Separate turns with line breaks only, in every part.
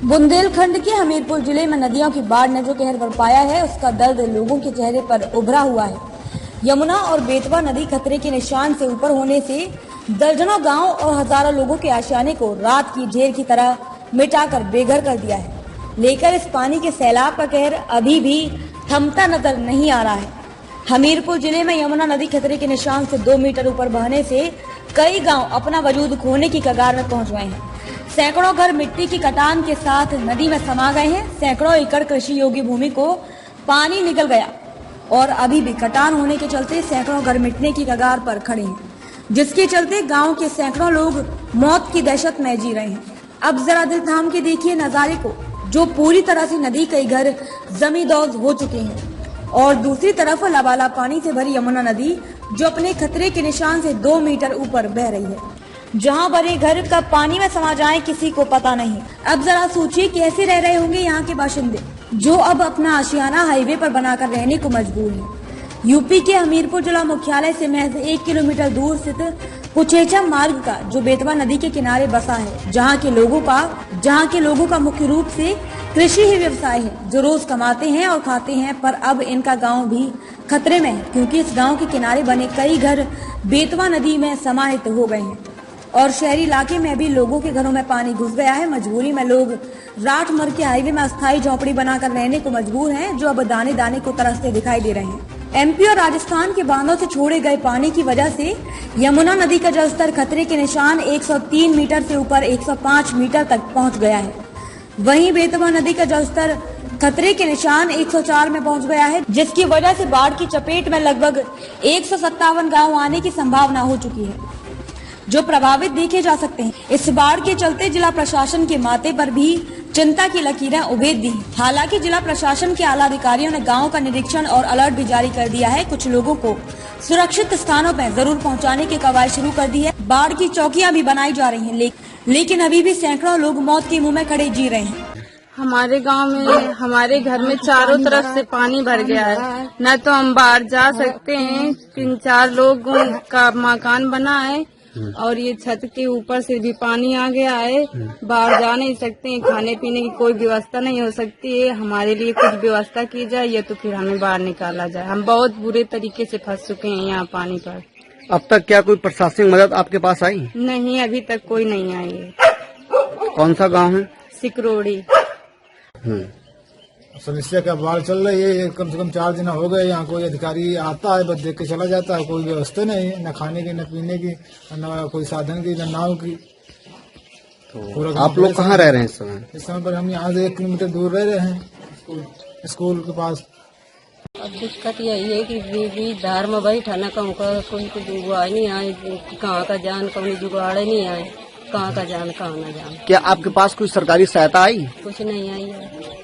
बुंदेलखंड के हमीरपुर जिले में नदियों की बाढ़ ने जो कहर बरपाया है, उसका दर्द लोगों के चेहरे पर उभरा हुआ है। यमुना और बेतवा नदी खतरे के निशान से ऊपर होने से दर्जनों गांव और हजारों लोगों के आशियाने को रात की ढेर की तरह मिटाकर बेघर कर दिया है। लेकर इस पानी के सैलाब का कहर अभी भी थमता नजर नहीं आ रहा है। हमीरपुर जिले में यमुना नदी खतरे के निशान से 2 मीटर ऊपर बहने से कई गांव अपना वजूद खोने की कगार में पहुंच गए हैं। सैकड़ों घर मिट्टी की कटान के साथ नदी में समा गए हैं। सैकड़ों एकड़ कृषि योग्य भूमि को पानी निकल गया और अभी भी कटान होने के चलते सैकड़ों घर मिटने की कगार पर खड़े हैं, जिसके चलते गांव के सैकड़ों लोग मौत की दहशत में जी रहे हैं। अब जरा दिल थाम के देखिए नजारे को, जो पूरी तरह से नदी कई घर जमींदोज हो चुके हैं और दूसरी तरफ लबालब पानी से भरी यमुना नदी जो अपने खतरे के निशान से 2 मीटर ऊपर बह रही है। जहां बड़े घर कब पानी में समा जाए किसी को पता नहीं। अब जरा सोचिए कैसे रह रहे होंगे यहाँ के बाशिंदे, जो अब अपना आशियाना हाईवे पर बनाकर रहने को मजबूर हैं। यूपी के हमीरपुर जिला मुख्यालय से महज 1 किलोमीटर दूर स्थित कुचेचा मार्ग का जो बेतवा नदी के किनारे बसा है, जहाँ के लोगों का मुख्य रूप से कृषि ही व्यवसाय है, जो रोज कमाते हैं और खाते हैं। पर अब इनका गांव भी खतरे में है, क्योंकि इस गांव के किनारे बने कई घर बेतवा नदी में समाहित हो गए हैं और शहरी इलाके में भी लोगों के घरों में पानी घुस गया है। मजबूरी में लोग राठ मर के हाईवे में अस्थायी झोपड़ी बनाकर रहने को मजबूर हैं, जो अब दाने दाने को तरसते दिखाई दे रहे हैं। एमपी और राजस्थान के बांधों से छोड़े गए पानी की वजह से यमुना नदी का जलस्तर खतरे के निशान 103 मीटर से ऊपर 105 मीटर तक पहुंच गया है। वहीं बेतवा नदी का जलस्तर खतरे के निशान 104 में पहुंच गया है, जिसकी वजह से बाढ़ की चपेट में लगभग 157 गाँव आने की संभावना हो चुकी है, जो प्रभावित देखे जा सकते हैं। इस बाढ़ के चलते जिला प्रशासन के माथे पर भी चिंता की लकीरें उभेर दी। हालांकि जिला प्रशासन के आला अधिकारियों ने गांव का निरीक्षण और अलर्ट भी जारी कर दिया है। कुछ लोगों को सुरक्षित स्थानों पर जरूर पहुंचाने की कवायद शुरू कर दी है। बाढ़ की चौकियां भी बनाई जा रही हैं, लेकिन अभी भी सैकड़ों लोग मौत के मुंह में खड़े जी रहे हैं।
हमारे गांव में हमारे घर में चारों तरफ से पानी भर गया है, न तो हम बाहर जा सकते हैं। 3-4 लोगों का मकान बना है और ये छत के ऊपर से भी पानी आ गया है। बाहर जा नहीं सकते हैं, खाने पीने की कोई व्यवस्था नहीं हो सकती है। हमारे लिए कुछ व्यवस्था की जाए या तो फिर हमें बाहर निकाला जाए। हम बहुत बुरे तरीके से फंस चुके हैं यहाँ पानी पर।
अब तक क्या कोई प्रशासनिक मदद आपके पास आई?
नहीं, अभी तक कोई नहीं आई है।
कौन सा गाँव है?
सिकरोड़ी।
समस्या का बाढ़ चल रही है, कम से कम 4 दिन हो गए। यहाँ कोई अधिकारी आता है, बस देख के चला जाता है। कोई व्यवस्था नहीं है, न खाने की, न पीने की, न कोई साधन की, न नाव की।
तो आप लोग कहाँ रह रहे हैं इस समय?
इस समय पर हम यहाँ से 1 किलोमीटर दूर रह रहे हैं, स्कूल के पास।
अब दिक्कत यही है कि बीबी धार में बैठा न कहूँ का कोई को जुगाड़ नहीं आए, कहाँ का जान कौन जुगाड़ नहीं आए, कहाँ का जान कहाँ न जान।
क्या आपके पास कोई सरकारी सहायता आई?
कुछ नहीं आई है,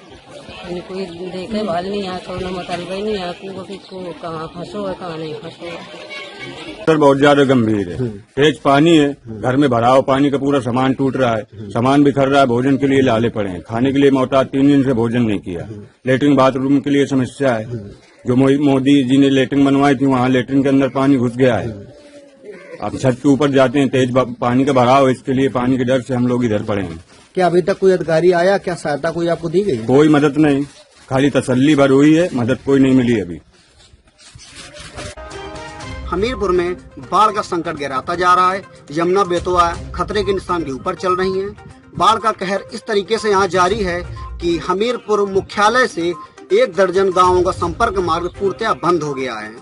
कोई देखे वाल नहीं है, कौन मतलब नहीं है को कहाँ फंसो है कहाँ नहीं फंसो है।
सर बहुत ज्यादा गंभीर है, तेज पानी है, घर में भरा हुआ पानी का पूरा सामान टूट रहा है, सामान बिखर रहा है, भोजन के लिए लाले पड़े हैं, खाने के लिए मोहताज 3 दिन से भोजन नहीं किया, लेटरिन बाथरूम के लिए समस्या है। जो मोदी जी ने लेटरिन बनवाई थी वहाँ लेटरिन के अंदर पानी घुस गया है। अब छत के ऊपर जाते हैं, तेज पानी का भराव, इसके लिए पानी के डर से हम लोग इधर पड़े हैं।
क्या अभी तक कोई अधिकारी आया? क्या सहायता कोई आपको दी गई?
कोई मदद नहीं, खाली तसल्ली भर हुई है, मदद कोई नहीं मिली अभी।
हमीरपुर में बाढ़ का संकट गहराता जा रहा है। यमुना बेतवा खतरे के निशान के ऊपर चल रही है। बाढ़ का कहर इस तरीके से यहाँ जारी है कि हमीरपुर मुख्यालय से 1 दर्जन गाँवों का संपर्क मार्ग पूर्णतः बंद हो गया है,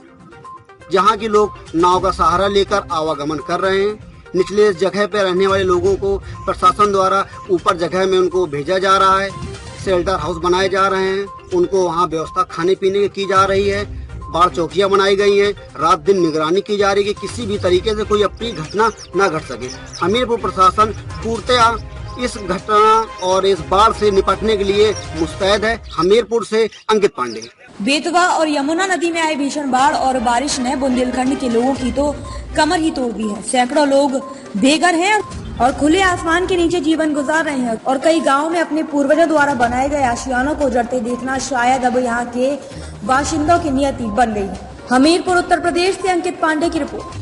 जहाँ के लोग नाव का सहारा लेकर आवागमन कर रहे हैं। निचले जगह पर रहने वाले लोगों को प्रशासन द्वारा ऊपर जगह में उनको भेजा जा रहा है। शेल्टर हाउस बनाए जा रहे हैं, उनको वहाँ व्यवस्था खाने पीने की जा रही है। बाढ़ चौकियां बनाई गई हैं, रात दिन निगरानी की जा रही है कि किसी भी तरीके से कोई अप्रिय घटना न घट सके। हमीरपुर प्रशासन पूर्णतः इस घटना और इस बाढ़ से निपटने के लिए मुस्तैद है। हमीरपुर से अंकित पांडे।
बेतवा और यमुना नदी में आई भीषण बाढ़ और बारिश ने बुंदेलखंड के लोगों की तो कमर ही तोड़ दी है। सैकड़ों लोग बेघर हैं और खुले आसमान के नीचे जीवन गुजार रहे हैं और कई गांवों में अपने पूर्वजों द्वारा बनाए गए आशियानों को उजड़ते देखना शायद अब यहाँ के बाशिंदों की नियति बन गई है। हमीरपुर उत्तर प्रदेश से अंकित पांडे की रिपोर्ट।